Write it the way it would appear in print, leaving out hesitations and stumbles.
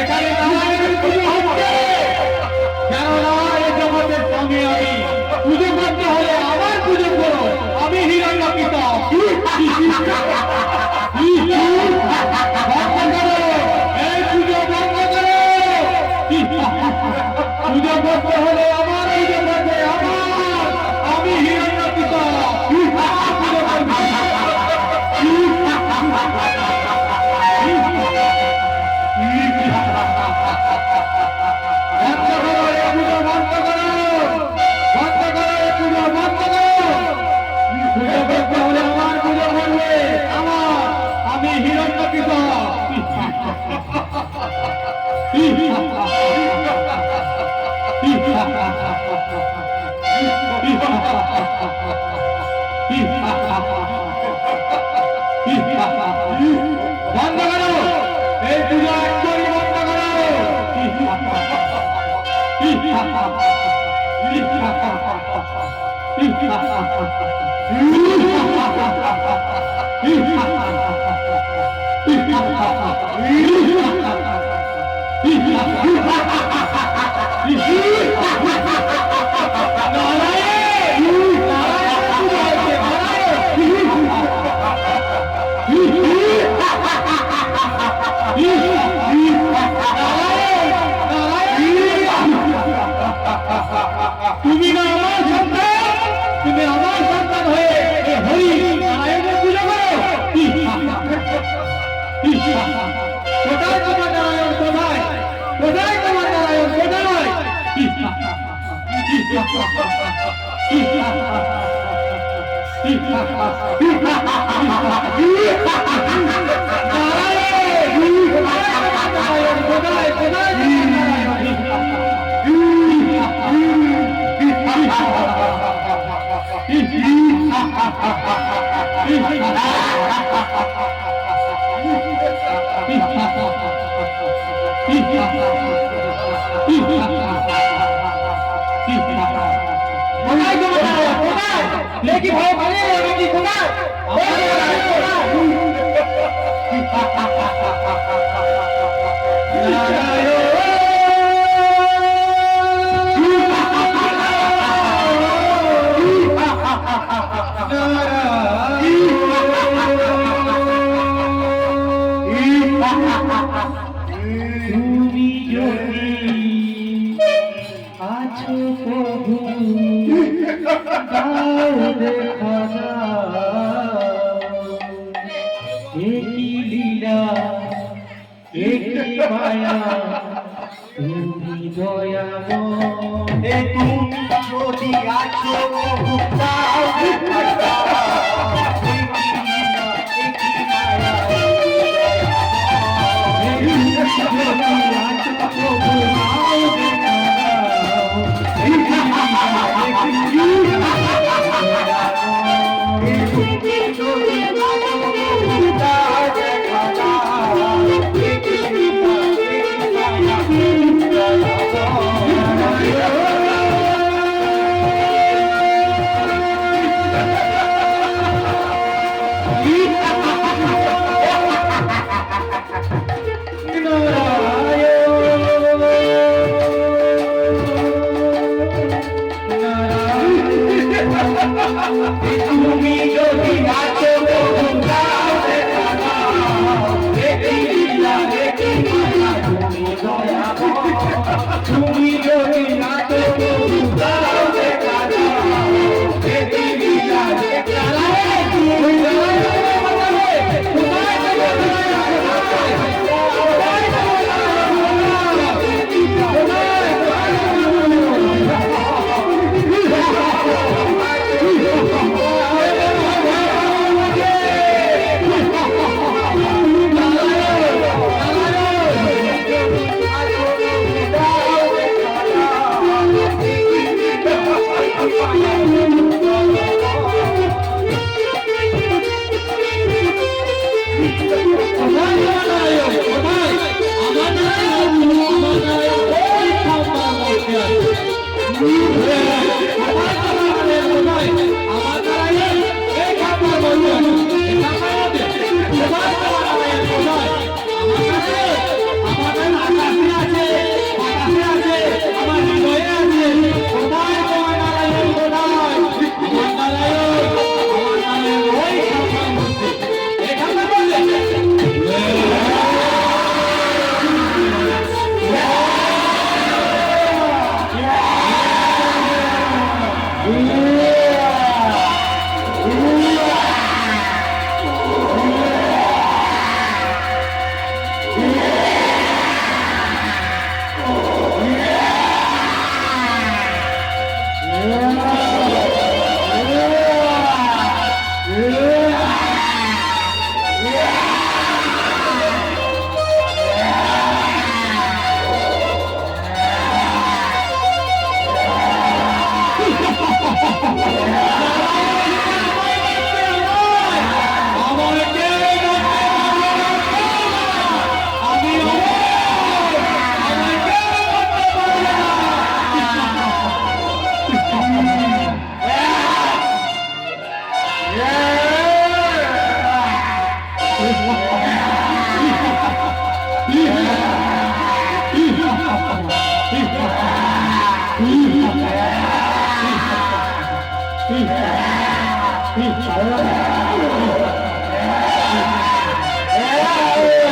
এখানে নারায়ণের পুজো হচ্ছে। কেননা এই জগতের স্বামী আমি। পুজো করতে হলে আমার পুজো করো, আমি হিরণ্যকৃত। বন্ধ করো, এই পুজো বন্ধ করো। পুজো করতে হলে আমার পুজো করবে আমার, আমি হিরণ্যকৃত। পুজো করবে। বন্ধ করো এই পুজো, বন্ধ করো, বন্ধ করো এই পুজো, বন্ধ করো। পুজো করতে হলে আমার পুজো করবে আমার, আমি হিরণ্যকৃত। বন্ধ করো এই পুজো, একদমই বন্ধ করো। তুমি না আমার সন্তান, তুমি আমার সন্তান হয়ে এই হরি নারায়ণের পুজো করো। কোথায় তোমার নারায়ণ, কোথায় কোথায় তোমার নারায়ণ, কোথায়? নারায়ণ কোথায়, কোথায় দেখি ভাই মানে নাকি কোথায়? নারায়ণ তুমি যদি আছো প্রভু দাও দেখা একই লীলা একই মায়া তুমি দয়াময় তুমি যদি আছো প্রভু দাও দেখা তুমি যদি আছো প্রভু দাও দেখা দেখি লীলা দেখি মায়া তুমি দয়াময় তুমি যদি আছো প্রভু দাও দেখা দেখি লীলা দেখি Yeah.